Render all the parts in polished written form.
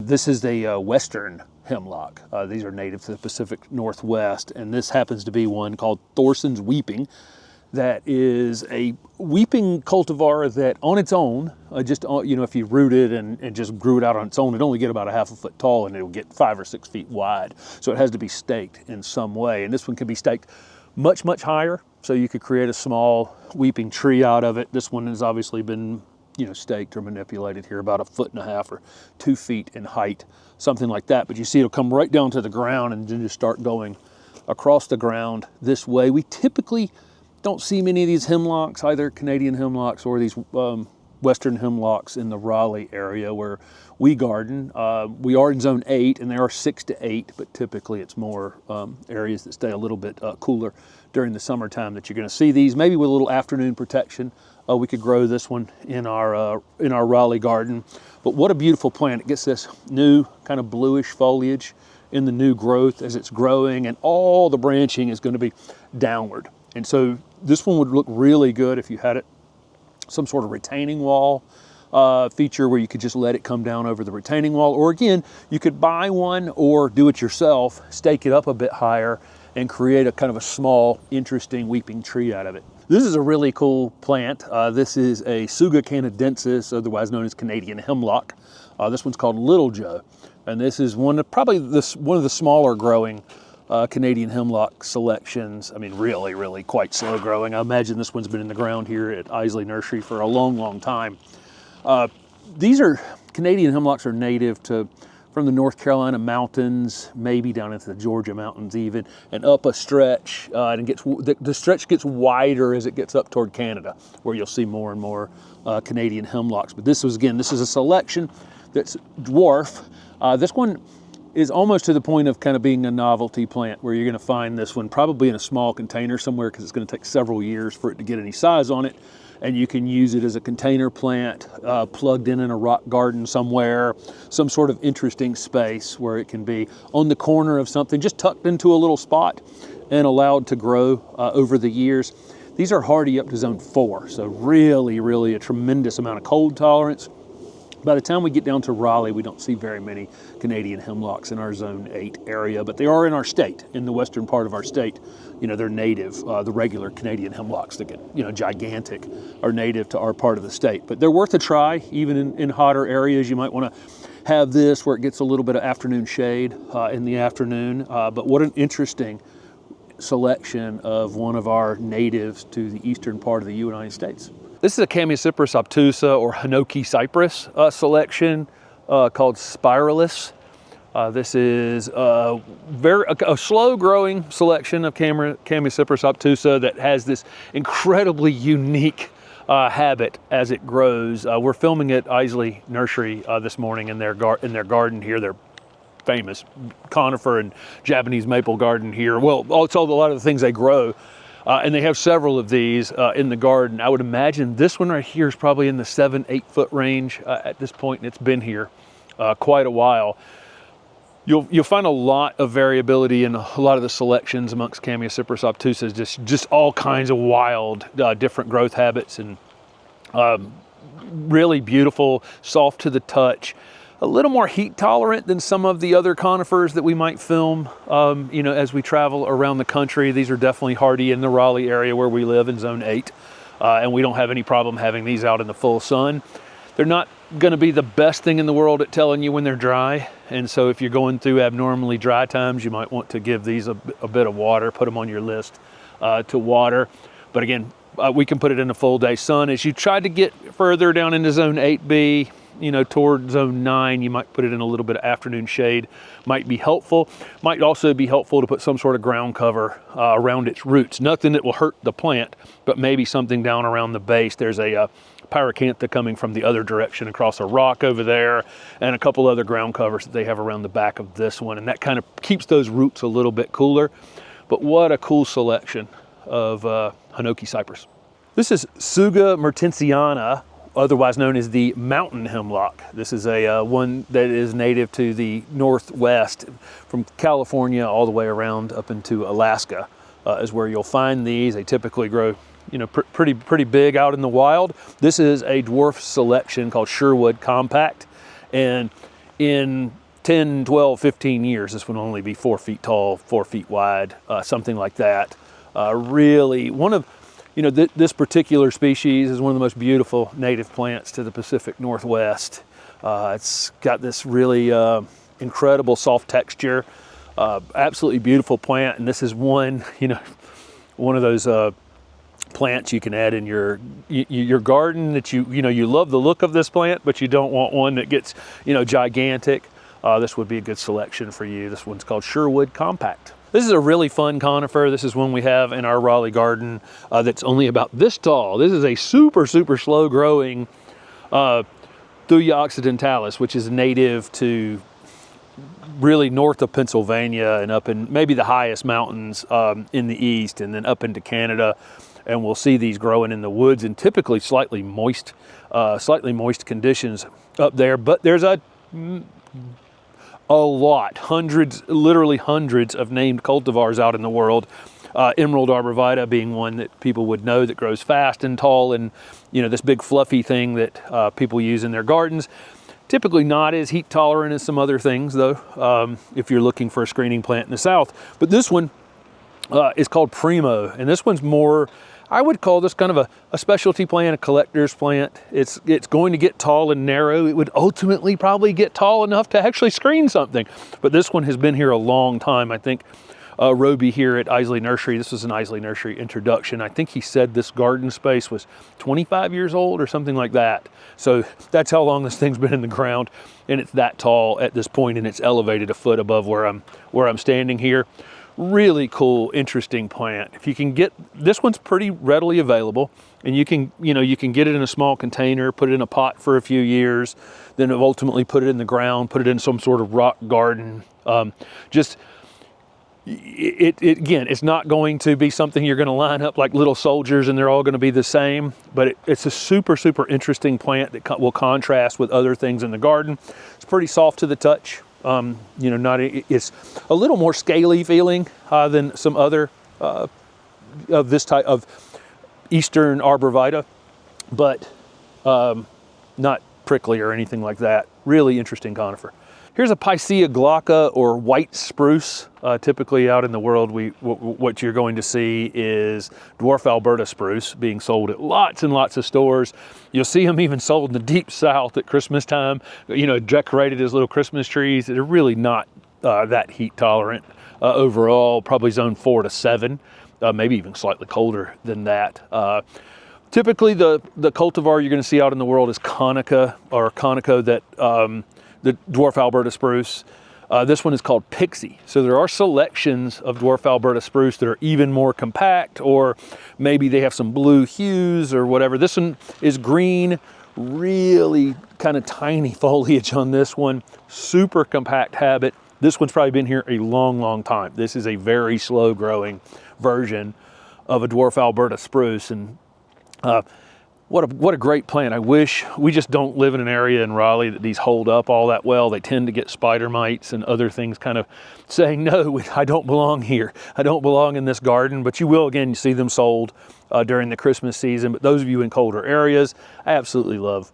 This is the western hemlock. These are native to the Pacific Northwest, and this happens to be one called Thorson's Weeping. That is a weeping cultivar that on its own, if you root it and just grew it out on its own, it'd only get about a half a foot tall and it'll get 5 or 6 feet wide. So it has to be staked in some way. And this one can be staked much, much higher. So you could create a small weeping tree out of it. This one has obviously been, staked or manipulated here about 1.5 feet or 2 feet in height, something like that. But you see it'll come right down to the ground and then just start going across the ground this way. We typically don't see many of these hemlocks, either Canadian hemlocks or these western hemlocks in the Raleigh area where we garden. We are in zone 8 and there are 6 to 8, but typically it's more areas that stay a little bit cooler during the summertime that you're gonna see these, maybe with a little afternoon protection. We could grow this one in our Raleigh garden. But what a beautiful plant. It gets this new kind of bluish foliage in the new growth as it's growing, and all the branching is gonna be downward. And so this one would look really good if you had it some sort of retaining wall feature where you could just let it come down over the retaining wall. Or again, you could buy one or do it yourself, stake it up a bit higher and create a kind of a small, interesting weeping tree out of it. This is a really cool plant. This is a Tsuga canadensis, otherwise known as Canadian hemlock. This one's called Little Joe. And this is one of the smaller growing Canadian hemlock selections. I mean, really, really quite slow growing. I imagine this one's been in the ground here at Iseli Nursery for a long, long time. Canadian hemlocks are native from the North Carolina mountains, maybe down into the Georgia mountains even, and up a stretch, and the stretch gets wider as it gets up toward Canada, where you'll see more and more Canadian hemlocks. But this is a selection that's dwarf. This one is almost to the point of kind of being a novelty plant, where you're going to find this one probably in a small container somewhere because it's going to take several years for it to get any size on it. And you can use it as a container plant, plugged in a rock garden somewhere, some sort of interesting space where it can be on the corner of something, just tucked into a little spot and allowed to grow over the years. These are hardy up to zone 4, so really, really a tremendous amount of cold tolerance. By the time we get down to Raleigh, we don't see very many Canadian hemlocks in our zone 8 area, but they are in our state, in the western part of our state. They're native. The regular Canadian hemlocks that get, gigantic are native to our part of the state. But they're worth a try, even in hotter areas. You might want to have this where it gets a little bit of afternoon shade in the afternoon. But what an interesting selection of one of our natives to the eastern part of the United States. This is a Cypress obtusa or Hinoki Cypress selection called Spiralis. This is a slow growing selection of Cypress obtusa that has this incredibly unique habit as it grows. We're filming at Iseli Nursery this morning in their garden here. Their famous conifer and Japanese maple garden here. Well, it's a lot of the things they grow. And they have several of these in the garden. I would imagine this one right here is probably in the 7-8 foot range at this point, and it's been here quite a while. You'll find a lot of variability in a lot of the selections amongst Cypress obtusas, just all kinds of wild different growth habits, and really beautiful, soft to the touch. A little more heat tolerant than some of the other conifers that we might film, as we travel around the country. These are definitely hardy in the Raleigh area where we live in zone 8, and we don't have any problem having these out in the full sun. They're not going to be the best thing in the world at telling you when they're dry, and so if you're going through abnormally dry times, you might want to give these a bit of water, put them on your list to water. But again, we can put it in the full day sun. As you try to get further down into zone 8B, toward zone 9, you might put it in a little bit of afternoon shade. Might be helpful. Might also be helpful to put some sort of ground cover around its roots. Nothing that will hurt the plant, but maybe something down around the base. There's a pyracantha coming from the other direction across a rock over there, and a couple other ground covers that they have around the back of this one, and that kind of keeps those roots a little bit cooler. But what a cool selection of Hinoki Cypress. This is Tsuga mertensiana, otherwise known as the mountain hemlock. This is a one that is native to the Northwest, from California all the way around up into Alaska is where you'll find these. They typically grow pretty big out in the wild. This is a dwarf selection called Sherwood compact, and in 10, 12, 15 years, this one will only be 4 feet tall, 4 feet wide, something like that. Really, one of, you know, this particular species is one of the most beautiful native plants to the Pacific Northwest. It's got this really incredible soft texture, absolutely beautiful plant. And this is one, you know, one of those plants you can add in your garden that you know, you love the look of this plant, but you don't want one that gets, you know, gigantic. This would be a good selection for you. This one's called Sherwood Compact. This is a really fun conifer. This is one we have in our Raleigh garden that's only about this tall. This is a super, super slow growing Thuya occidentalis, which is native to really north of Pennsylvania and up in maybe the highest mountains in the east, and then up into Canada. And we'll see these growing in the woods and typically slightly moist conditions up there. But there's a lot, hundreds, literally hundreds of named cultivars out in the world. Emerald Arborvitae being one that people would know, that grows fast and tall, and you know, this big fluffy thing that people use in their gardens. Typically not as heat tolerant as some other things though, if you're looking for a screening plant in the south. But this one is called Primo, and this one's more, I would call this kind of a specialty plant, a collector's plant. It's going to get tall and narrow. It would ultimately probably get tall enough to actually screen something. But this one has been here a long time. I think Roby here at Iseli Nursery, this was an Iseli Nursery introduction. I think he said this garden space was 25 years old or something like that. So that's how long this thing's been in the ground, and it's that tall at this point, and it's elevated a foot above where I'm standing here. Really cool, interesting plant. If you can get, this one's pretty readily available, and you can get it in a small container, put it in a pot for a few years, then ultimately put it in the ground, put it in some sort of rock garden. Again, it's not going to be something you're going to line up like little soldiers and they're all going to be the same, but it's a super, super interesting plant that will contrast with other things in the garden. It's pretty soft to the touch. You know, it's a little more scaly feeling than some other of this type of Eastern Arborvitae, but not prickly or anything like that. Really interesting conifer. Here's a Picea glauca, or white spruce. Typically out in the world, what you're going to see is dwarf Alberta spruce being sold at lots and lots of stores. You'll see them even sold in the deep south at Christmas time, you know, decorated as little Christmas trees. They're really not that heat tolerant overall, probably zone 4 to 7, maybe even slightly colder than that. Typically the cultivar you're going to see out in the world is Conica, or Conico, that the dwarf Alberta spruce. This one is called Pixie. So there are selections of dwarf Alberta spruce that are even more compact, or maybe they have some blue hues or whatever. This one is green, really kind of tiny foliage on this one, super compact habit. This one's probably been here a long, long time. This is a very slow growing version of a dwarf Alberta spruce, and what a great plant. I wish, we just don't live in an area in Raleigh that these hold up all that well. They tend to get spider mites and other things kind of saying, no, I don't belong here. I don't belong in this garden. But you will, again, see them sold during the Christmas season. But those of you in colder areas, I absolutely love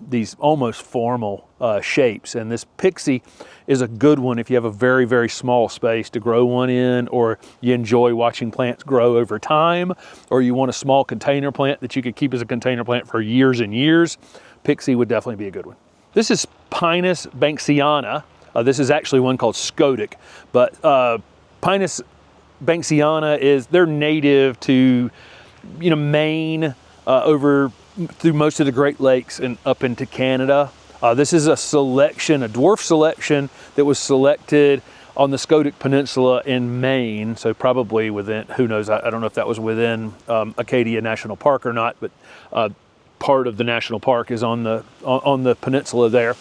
these almost formal shapes. And this Pixie is a good one if you have a very, very small space to grow one in, or you enjoy watching plants grow over time, or you want a small container plant that you could keep as a container plant for years and years. Pixie would definitely be a good one. This is Pinus banksiana. This is actually one called Scotic, but Pinus banksiana they're native to, you know, Maine, over through most of the Great Lakes and up into Canada. This is a selection, a dwarf selection that was selected on the Scotic Peninsula in Maine. So probably within, who knows, I don't know if that was within Acadia National Park or not, but part of the national park is on the peninsula there.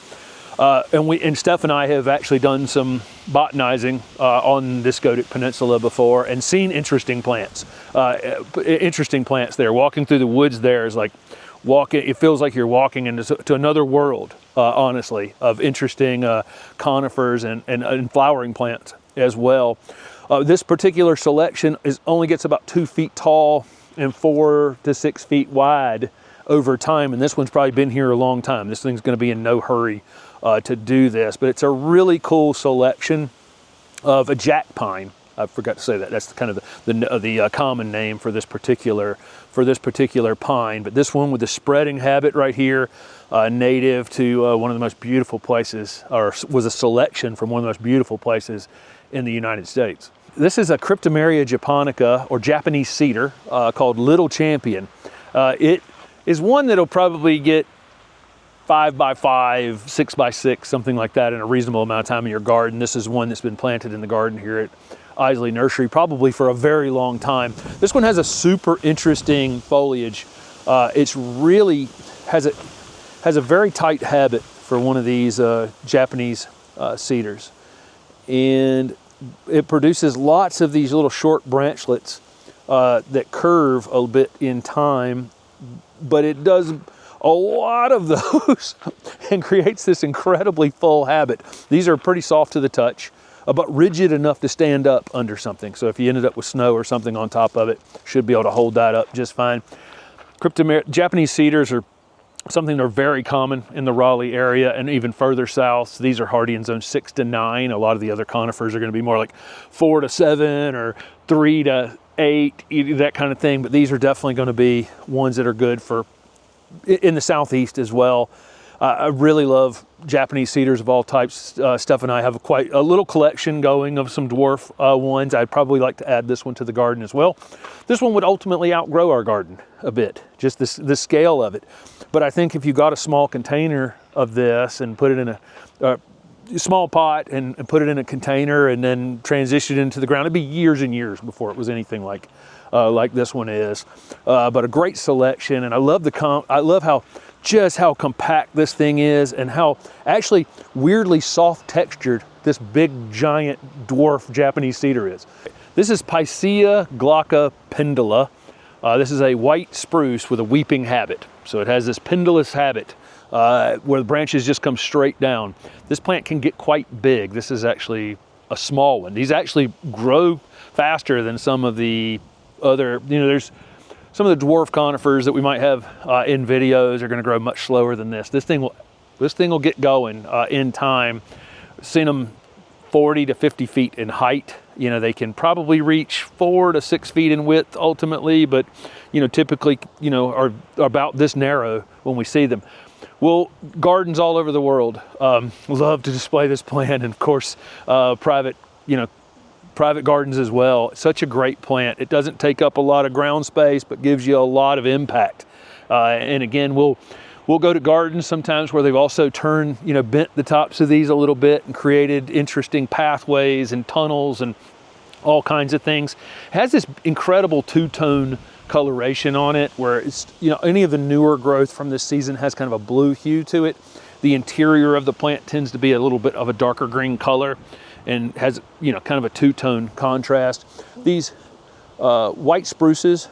And Steph and I have actually done some botanizing on the Scotic Peninsula before and seen interesting plants. Interesting plants there. Walking through the woods there is like it feels like you're walking into another world, honestly, of interesting conifers and flowering plants as well. This particular selection only gets about 2 feet tall and 4 to 6 feet wide over time, and this one's probably been here a long time. This thing's going to be in no hurry to do this, but it's a really cool selection of a jack pine. I forgot to say that. That's kind of the common name for this particular pine. But this one with the spreading habit right here, native to one of the most beautiful places, or was a selection from one of the most beautiful places in the United States. This is a Cryptomeria japonica, or Japanese cedar, called Little Champion. It is one that'll probably get 5 by 5, 6 by 6, something like that in a reasonable amount of time in your garden. This is one that's been planted in the garden here at Iseli Nursery probably for a very long time. This one has a super interesting foliage. It's really has a very tight habit for one of these Japanese cedars, and it produces lots of these little short branchlets that curve a bit in time, but it does a lot of those and creates this incredibly full habit. These are pretty soft to the touch, but rigid enough to stand up under something. So if you ended up with snow or something on top of it, should be able to hold that up just fine. Japanese cedars are something that are very common in the Raleigh area and even further south. So these are hardy in zone 6 to 9. A lot of the other conifers are going to be more like 4 to 7 or 3 to 8, that kind of thing. But these are definitely going to be ones that are good for in the southeast as well. I really love Japanese cedars of all types. Steph and I have quite a little collection going of some dwarf ones. I'd probably like to add this one to the garden as well. This one would ultimately outgrow our garden a bit, just the scale of it. But I think if you got a small container of this and put it in a small pot and put it in a container and then transition it into the ground, it'd be years and years before it was anything like this one is. But a great selection, and I love how compact this thing is, and how actually weirdly soft textured this big giant dwarf Japanese cedar is. This is Picea glauca pendula. This is a white spruce with a weeping habit. So it has this pendulous habit where the branches just come straight down. This plant can get quite big. This is actually a small one. These actually grow faster than some of the other, there's some of the dwarf conifers that we might have in videos are going to grow much slower than this. This thing will get going in time. Seen them 40 to 50 feet in height. They can probably reach 4 to 6 feet in width ultimately, but typically are about this narrow when we see them. Well, gardens all over the world love to display this plant, and of course private gardens as well. It's such a great plant. It doesn't take up a lot of ground space, but gives you a lot of impact. And again, we'll go to gardens sometimes where they've also turned, bent the tops of these a little bit and created interesting pathways and tunnels and all kinds of things. It has this incredible two-tone coloration on it, where it's, any of the newer growth from this season has kind of a blue hue to it. The interior of the plant tends to be a little bit of a darker green color, and has kind of a two-tone contrast. These white spruces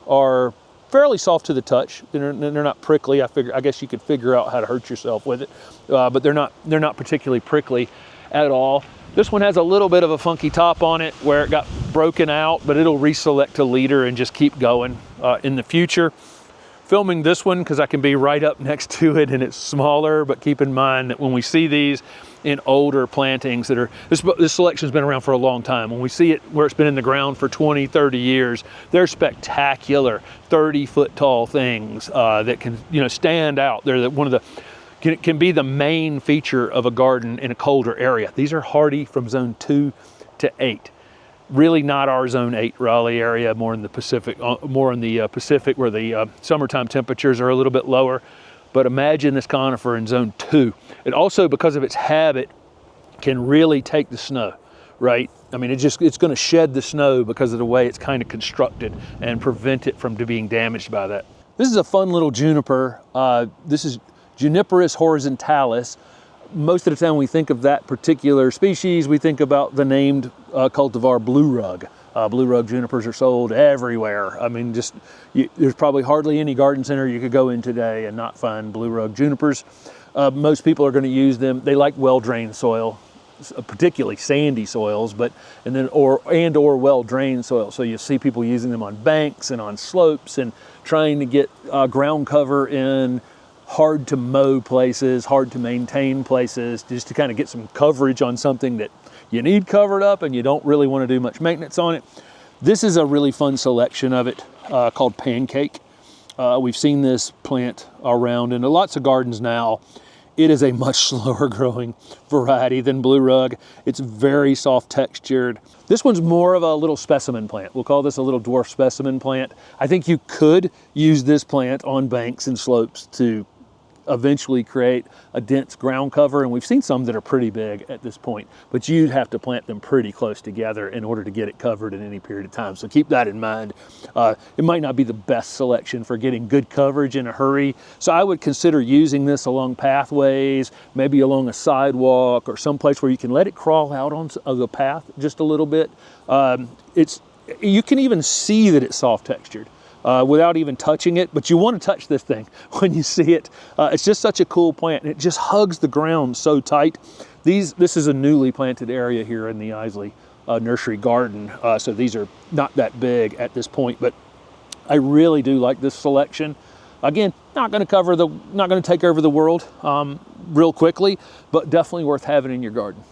are fairly soft to the touch. They're not prickly. I guess you could figure out how to hurt yourself with it, but they're not particularly prickly at all. This one has a little bit of a funky top on it where it got broken out, but it'll reselect a leader and just keep going in the future. Filming this one because I can be right up next to it and it's smaller, but keep in mind that when we see these in older plantings that are, this selection's been around for a long time. When we see it where it's been in the ground for 20, 30 years, they're spectacular 30-foot tall things that can, stand out. They're one of the, can be the main feature of a garden in a colder area. These are hardy from zone 2 to 8. Really not our zone 8 Raleigh area, more in the Pacific, where the summertime temperatures are a little bit lower. But imagine this conifer in zone 2. It also, because of its habit, can really take the snow, right? I mean, it's going to shed the snow because of the way it's kind of constructed and prevent it from being damaged by that. This is a fun little juniper. This is Juniperus horizontalis. Most of the time we think of that particular species, we think about the named cultivar blue rug. Blue rug junipers are sold everywhere. I mean, there's probably hardly any garden center you could go in today and not find blue rug junipers. Most people are going to use them. They like well-drained soil, particularly sandy soils, or well-drained soil. So you see people using them on banks and on slopes and trying to get ground cover in hard to mow places, hard to maintain places, just to kind of get some coverage on something that you need covered up and you don't really want to do much maintenance on it. This is a really fun selection of it called Pancake. We've seen this plant around in lots of gardens now. It is a much slower growing variety than blue rug. It's very soft textured. This one's more of a little specimen plant. We'll call this a little dwarf specimen plant. I think you could use this plant on banks and slopes to eventually create a dense ground cover, and we've seen some that are pretty big at this point, but you'd have to plant them pretty close together in order to get it covered in any period of time. So keep that in mind. It might not be the best selection for getting good coverage in a hurry, so I would consider using this along pathways, maybe along a sidewalk or someplace where you can let it crawl out on the path just a little bit. You can even see that it's soft textured without even touching it, but you want to touch this thing when you see it. It's just such a cool plant, and it just hugs the ground so tight. This is a newly planted area here in the Iseli nursery garden, so these are not that big at this point, but I really do like this selection. Again, not going to take over the world real quickly, but definitely worth having in your garden.